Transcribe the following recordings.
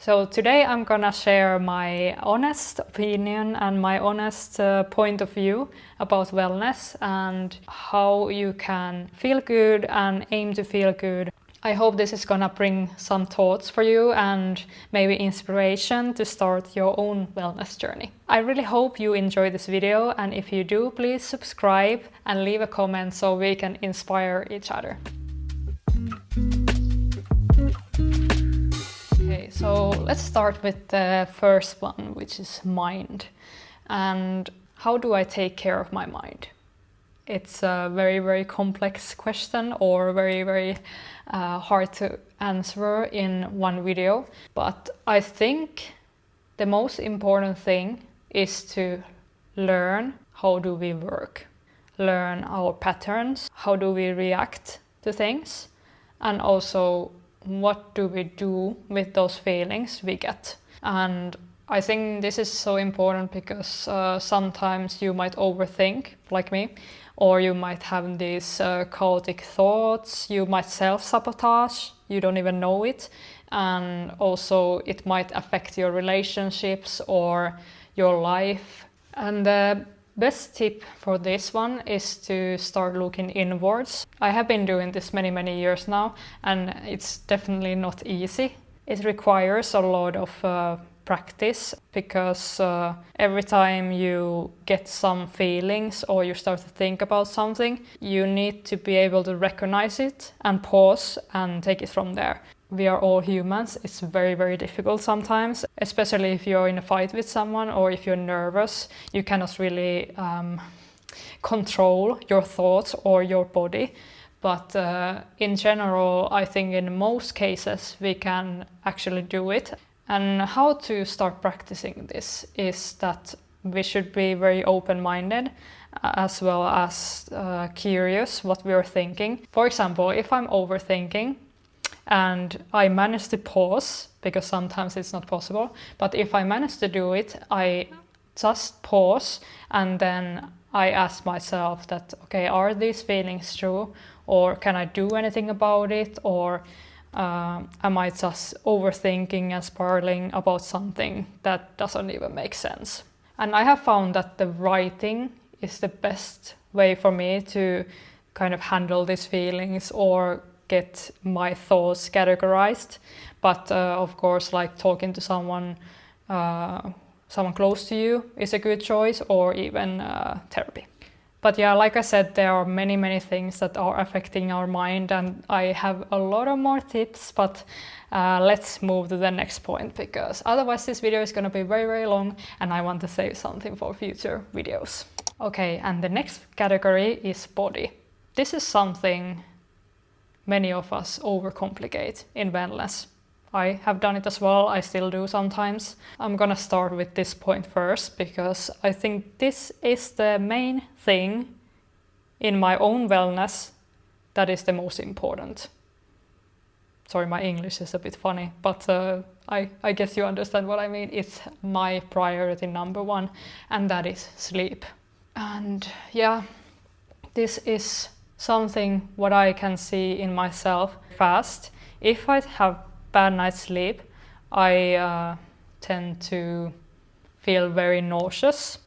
So today I'm gonna share my honest opinion and my honest point of view about wellness and how you can feel good and aim to feel good. I hope this is gonna bring some thoughts for you and maybe inspiration to start your own wellness journey. I really hope you enjoy this video, and if you do, please subscribe and leave a comment so we can inspire each other. Okay, so let's start with the first one, which is mind. And how do I take care of my mind? It's a very, very complex question, or very hard to answer in one video. But I think the most important thing is to learn how do we work, learn our patterns, how do we react to things, and also what do we do with those feelings we get. And I think this is so important because sometimes you might overthink, like me, or you might have these chaotic thoughts, you might self-sabotage, you don't even know it, and also it might affect your relationships or your life. And the best tip for this one is to start looking inwards. I have been doing this many years now, and it's definitely not easy. It requires a lot of practice, because every time you get some feelings or you start to think about something, you need to be able to recognize it and pause and take it from there. We are all humans. It's very difficult sometimes, especially if you're in a fight with someone or if you're nervous. You cannot really control your thoughts or your body. But in general, I think in most cases we can actually do it. And how to start practicing this is that we should be very open-minded, as well as curious what we are thinking. For example, if I'm overthinking and I manage to pause, because sometimes it's not possible, but if I manage to do it, I just pause and then I ask myself that, okay, are these feelings true, or can I do anything about it, or am I just overthinking and spiraling about something that doesn't even make sense? And I have found that the writing is the best way for me to kind of handle these feelings or get my thoughts categorized. But of course, like talking to someone close to you is a good choice, or even therapy. But yeah, like I said, there are many things that are affecting our mind, and I have a lot of more tips, but let's move to the next point, because otherwise this video is going to be very long and I want to save something for future videos. Okay, and the next category is body. This is something many of us overcomplicate in wellness. I have done it as well, I still do sometimes. I'm gonna start with this point first, because I think this is the main thing in my own wellness that is the most important. Sorry, my English is a bit funny, but I guess you understand what I mean. It's my priority number one, and that is sleep. And yeah, this is something what I can see in myself fast. If I have bad night's sleep, I tend to feel very nauseous.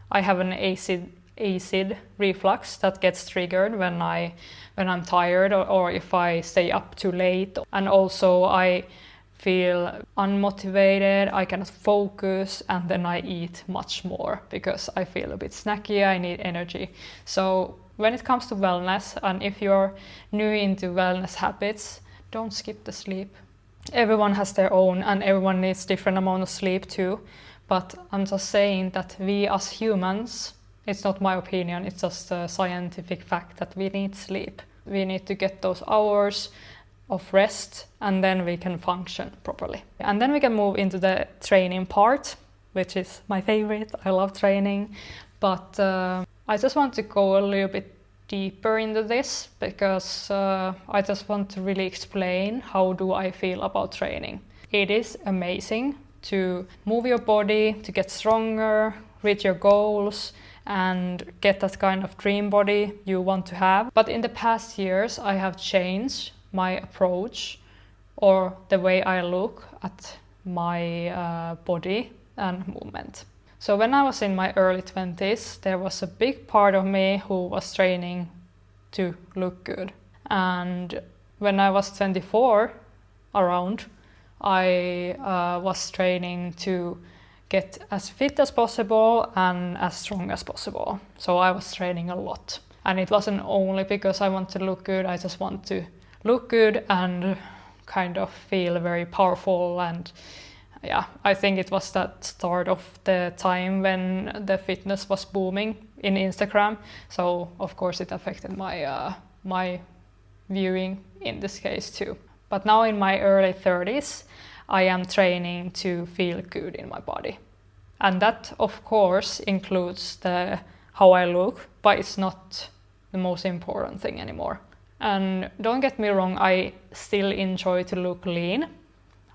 I have an acid reflux that gets triggered when I'm tired, or if I stay up too late. And also I feel unmotivated, I cannot focus, and then I eat much more because I feel a bit snacky, I need energy. So when it comes to wellness, and if you're new into wellness habits, don't skip the sleep. Everyone has their own, and everyone needs different amount of sleep too. But I'm just saying that we as humans, it's not my opinion, it's just a scientific fact that we need sleep. We need to get those hours of rest, and then we can function properly. And then we can move into the training part, which is my favorite. I love training, but I just want to go a little bit deeper into this, because I just want to really explain how do I feel about training. It is amazing to move your body, to get stronger, reach your goals, and get that kind of dream body you want to have. But in the past years, I have changed my approach, or the way I look at my body and movement. So when I was in my early 20s, there was a big part of me who was training to look good. And when I was 24 around, I was training to get as fit as possible and as strong as possible. So I was training a lot. And it wasn't only because I want to look good, I just want to look good and kind of feel very powerful. And yeah, I think it was that start of the time when the fitness was booming in Instagram. So of course it affected my viewing in this case too. But now in my early 30s, I am training to feel good in my body. And that of course includes how I look, but it's not the most important thing anymore. And don't get me wrong, I still enjoy to look lean.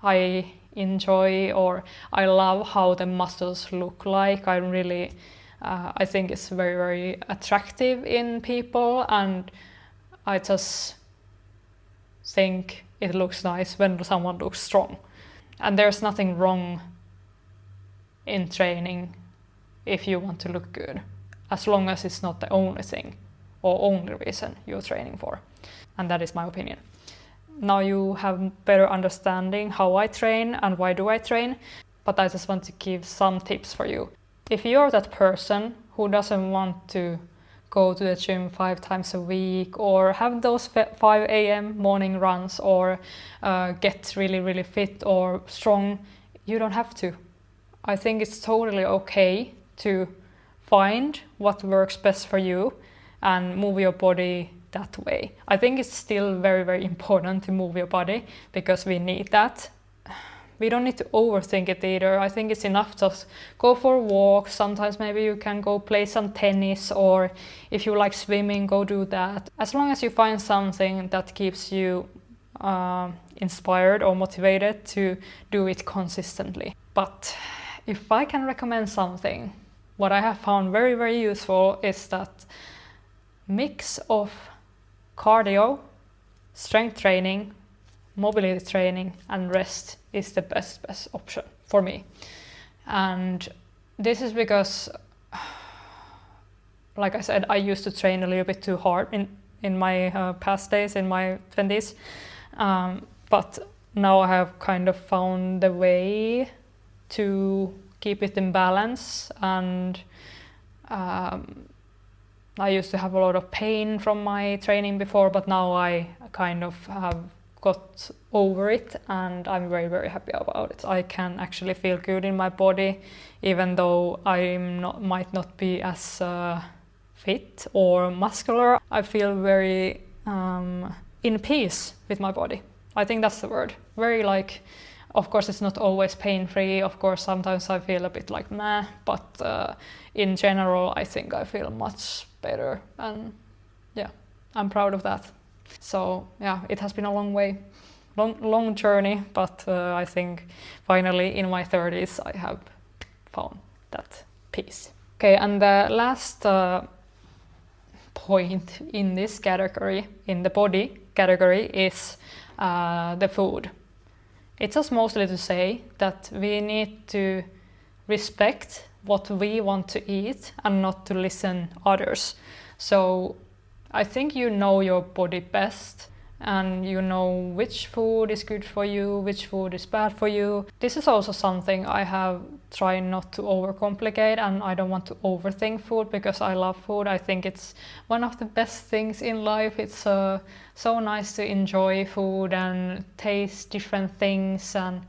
I enjoy or I love how the muscles look like. I think it's very, very attractive in people, and I just think it looks nice when someone looks strong. And there's nothing wrong in training if you want to look good, as long as it's not the only thing or only reason you're training for. And that is my opinion. Now you have better understanding how I train and why do I train, but I just want to give some tips for you. If you're that person who doesn't want to go to the gym 5 times a week or have those 5 a.m. morning runs or get really, really fit or strong, you don't have to. I think it's totally okay to find what works best for you and move your body that way. I think it's still very, very important to move your body because we need that. We don't need to overthink it either. I think it's enough to just go for a walk. Sometimes maybe you can go play some tennis, or if you like swimming, go do that. As long as you find something that keeps you inspired or motivated to do it consistently. But if I can recommend something, what I have found very, very useful is that mix of cardio, strength training, mobility training and rest is the best option for me. And this is because, like I said, I used to train a little bit too hard in my past days, in my 20s. But now I have kind of found the way to keep it in balance. And I used to have a lot of pain from my training before, but now I kind of have got over it and I'm very, very happy about it. I can actually feel good in my body, even though might not be as fit or muscular. I feel very in peace with my body. I think that's the word. Very like, of course it's not always pain-free. Of course sometimes I feel a bit like meh, but in general I think I feel much better, and yeah, I'm proud of that. So yeah, it has been a long journey, but I think finally in my 30s I have found that peace. Okay, and the last point in this category, in the body category, is the food. It's just mostly to say that we need to respect what we want to eat and not to listen others. So I think you know your body best and you know which food is good for you, which food is bad for you. This is also something I have tried not to overcomplicate, and I don't want to overthink food because I love food. I think it's one of the best things in life. It's so nice to enjoy food and taste different things and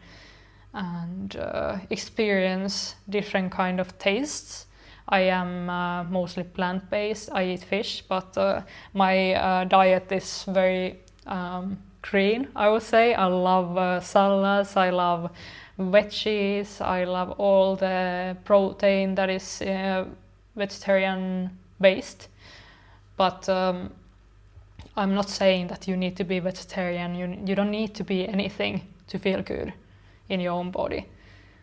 experience different kind of tastes. I am mostly plant-based. I eat fish, but my diet is very clean, I would say. I love salads, I love veggies, I love all the protein that is vegetarian-based. But I'm not saying that you need to be vegetarian. You don't need to be anything to feel good in your own body.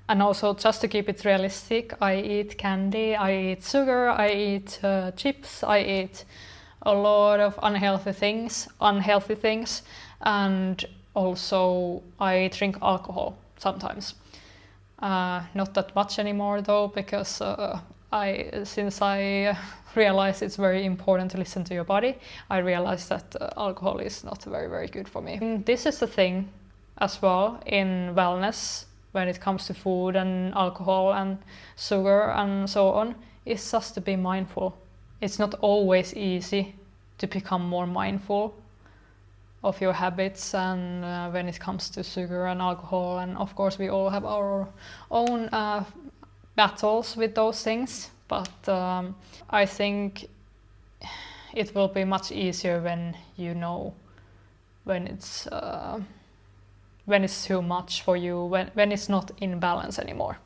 And also, just to keep it realistic, I eat candy, I eat sugar, I eat chips, I eat a lot of unhealthy things, and also I drink alcohol. sometimes. Not that much anymore though, because since I realized it's very important to listen to your body, I realized that alcohol is not very, very good for me. And this is the thing as well in wellness when it comes to food and alcohol and sugar and so on, is just to be mindful. It's not always easy to become more mindful of your habits and when it comes to sugar and alcohol, and of course we all have our own battles with those things, but I think it will be much easier when you know when it's too much for you, when it's not in balance anymore.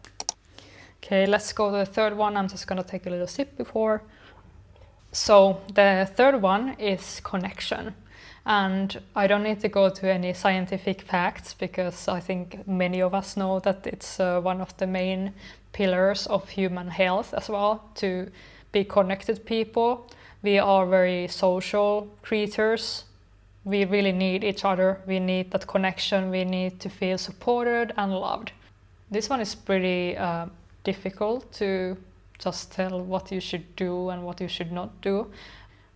Okay, let's go to the third one. I'm just gonna take a little sip before. So the third one is connection. And I don't need to go to any scientific facts, because I think many of us know that it's one of the main pillars of human health as well, to be connected people. We are very social creatures. We really need each other. We need that connection. We need to feel supported and loved. This one is pretty difficult to just tell what you should do and what you should not do.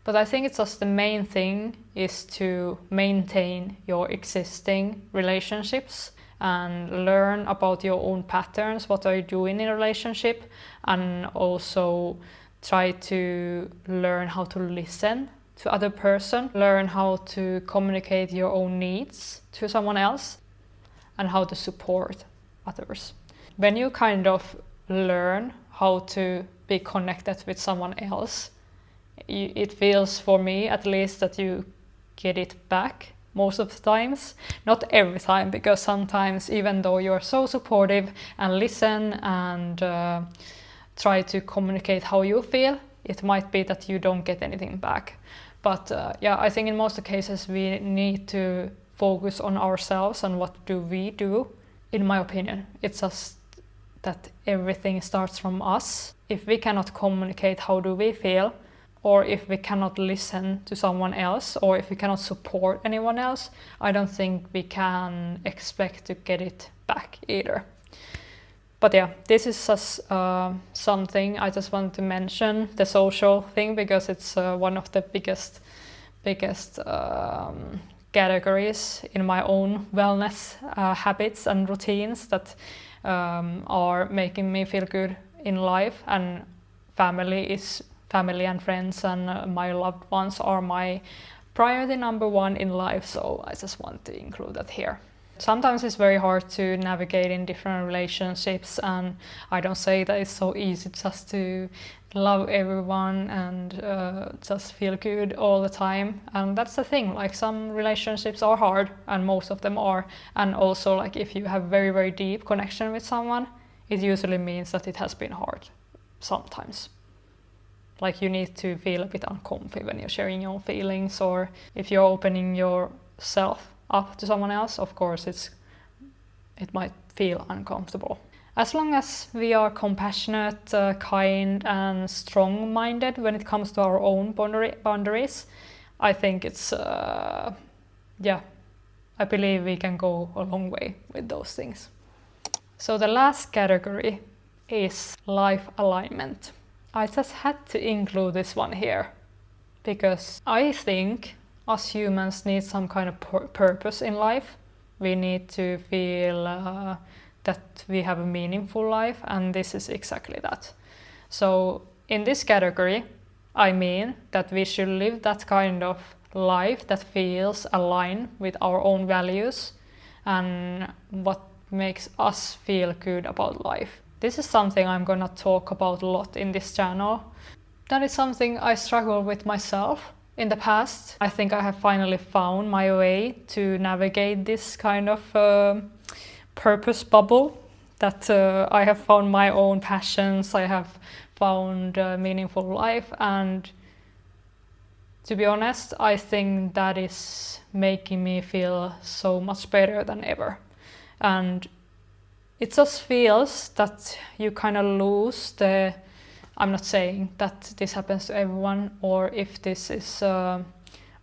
But I think it's just the main thing is to maintain your existing relationships and learn about your own patterns, what are you doing in a relationship, and also try to learn how to listen to other person, learn how to communicate your own needs to someone else, and how to support others. When you kind of learn how to be connected with someone else, it feels, for me at least, that you get it back most of the times. Not every time, because sometimes even though you're so supportive and listen and try to communicate how you feel, it might be that you don't get anything back. But yeah, I think in most of the cases we need to focus on ourselves and what do we do. In my opinion, it's just that everything starts from us. If we cannot communicate how do we feel, or if we cannot listen to someone else, or if we cannot support anyone else, I don't think we can expect to get it back either. But yeah, this is just something I just wanted to mention, the social thing, because it's one of the biggest categories in my own wellness habits and routines that are making me feel good in life. And family and friends and my loved ones are my priority number one in life, so I just want to include that here. Sometimes it's very hard to navigate in different relationships, and I don't say that it's so easy just to love everyone and just feel good all the time. And that's the thing, like some relationships are hard, and most of them are. And also, like if you have very, very deep connection with someone, it usually means that it has been hard sometimes. Like you need to feel a bit uncomfy when you're sharing your feelings, or if you're opening yourself up to someone else, of course it might feel uncomfortable. As long as we are compassionate, kind and strong-minded when it comes to our own boundaries, I think it's, I believe we can go a long way with those things. So the last category is life alignment. I just had to include this one here because I think us humans need some kind of purpose in life. We need to feel that we have a meaningful life, and this is exactly that. So in this category, I mean that we should live that kind of life that feels aligned with our own values and what makes us feel good about life. This is something I'm gonna talk about a lot in this channel. That is something I struggled with myself in the past. I think I have finally found my way to navigate this kind of purpose bubble, that I have found my own passions, I have found a meaningful life, and to be honest, I think that is making me feel so much better than ever. And it just feels that you kind of lose the, I'm not saying that this happens to everyone, or if this is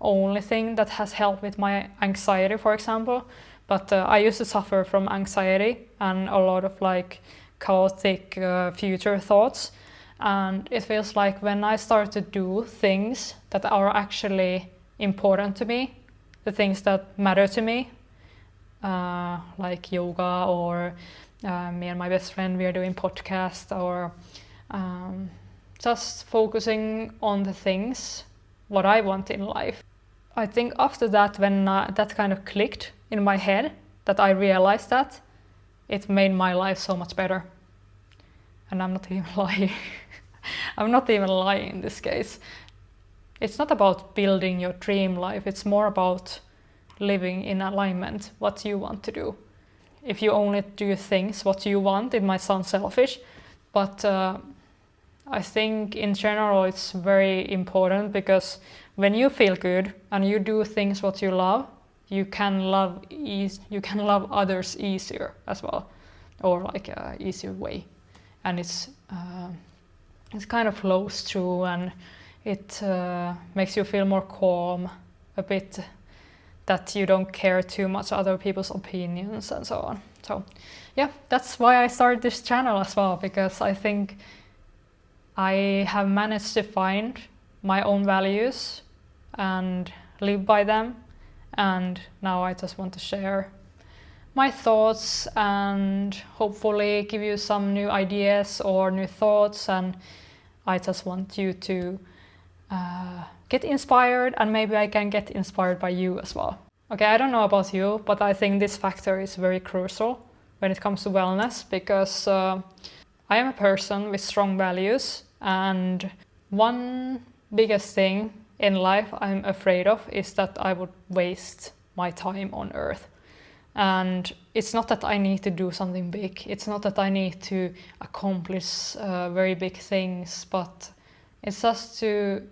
only thing that has helped with my anxiety, for example, But I used to suffer from anxiety and a lot of like chaotic future thoughts. And it feels like when I start to do things that are actually important to me, the things that matter to me, like yoga, or me and my best friend, we are doing podcast, or just focusing on the things what I want in life. I think after that, when that kind of clicked in my head, that I realized that, it made my life so much better. And I'm not even lying. I'm not even lying in this case. It's not about building your dream life, it's more about living in alignment, what you want to do. If you only do things what you want, it might sound selfish, but I think in general it's very important, because when you feel good and you do things what you love, you can love others easier as well, or like a easier way, and it kind of flows through, and it makes you feel more calm, a bit, that you don't care too much other people's opinions and so on. So yeah, that's why I started this channel as well, because I think I have managed to find my own values and live by them, and now I just want to share my thoughts and hopefully give you some new ideas or new thoughts, and I just want you to get inspired, and maybe I can get inspired by you as well. Okay, I don't know about you, but I think this factor is very crucial when it comes to wellness, because I am a person with strong values, and one biggest thing in life I'm afraid of is that I would waste my time on earth. And it's not that I need to do something big, it's not that I need to accomplish very big things, but it's just to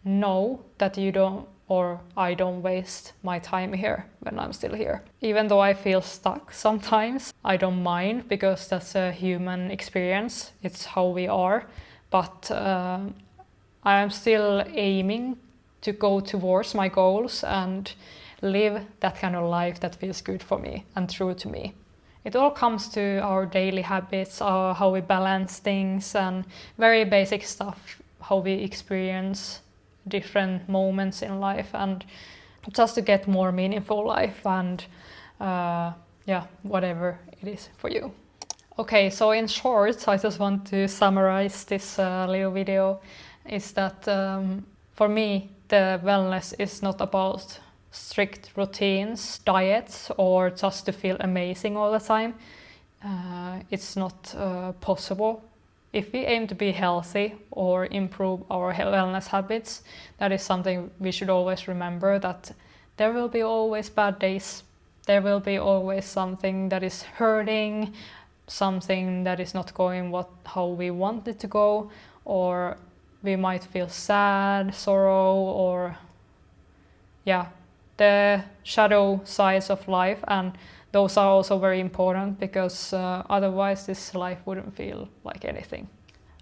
know that you don't, or I don't waste my time here when I'm still here. Even though I feel stuck sometimes, I don't mind, because that's a human experience, it's how we are. But I am still aiming to go towards my goals and live that kind of life that feels good for me and true to me. It all comes to our daily habits, how we balance things, and very basic stuff, how we experience different moments in life, and just to get more meaningful life, and yeah, whatever it is for you. Okay, so in short, I just want to summarize this little video, is that for me the wellness is not about strict routines, diets, or just to feel amazing all the time. It's not possible. If we aim to be healthy or improve our wellness habits, that is something we should always remember, that there will be always bad days. There will be always something that is hurting, something that is not going how we want it to go, or we might feel sad, sorrow, or yeah, the shadow sides of life, and those are also very important, because otherwise this life wouldn't feel like anything.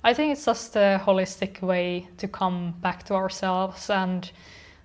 I think it's just a holistic way to come back to ourselves and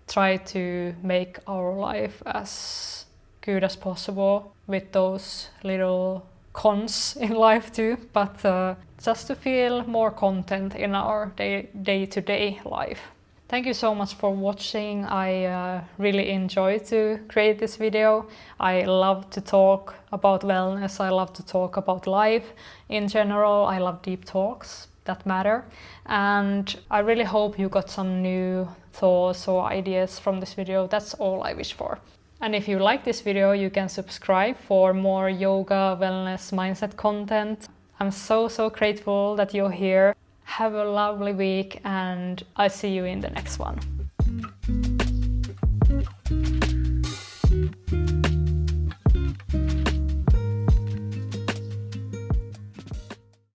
try to make our life as good as possible, with those little cons in life too, but just to feel more content in our day-to-day life. Thank you so much for watching. I really enjoyed to create this video. I love to talk about wellness. I love to talk about life in general. I love deep talks that matter. And I really hope you got some new thoughts or ideas from this video. That's all I wish for. And if you like this video, you can subscribe for more yoga, wellness, mindset content. I'm so grateful that you're here. Have a lovely week, and I'll see you in the next one.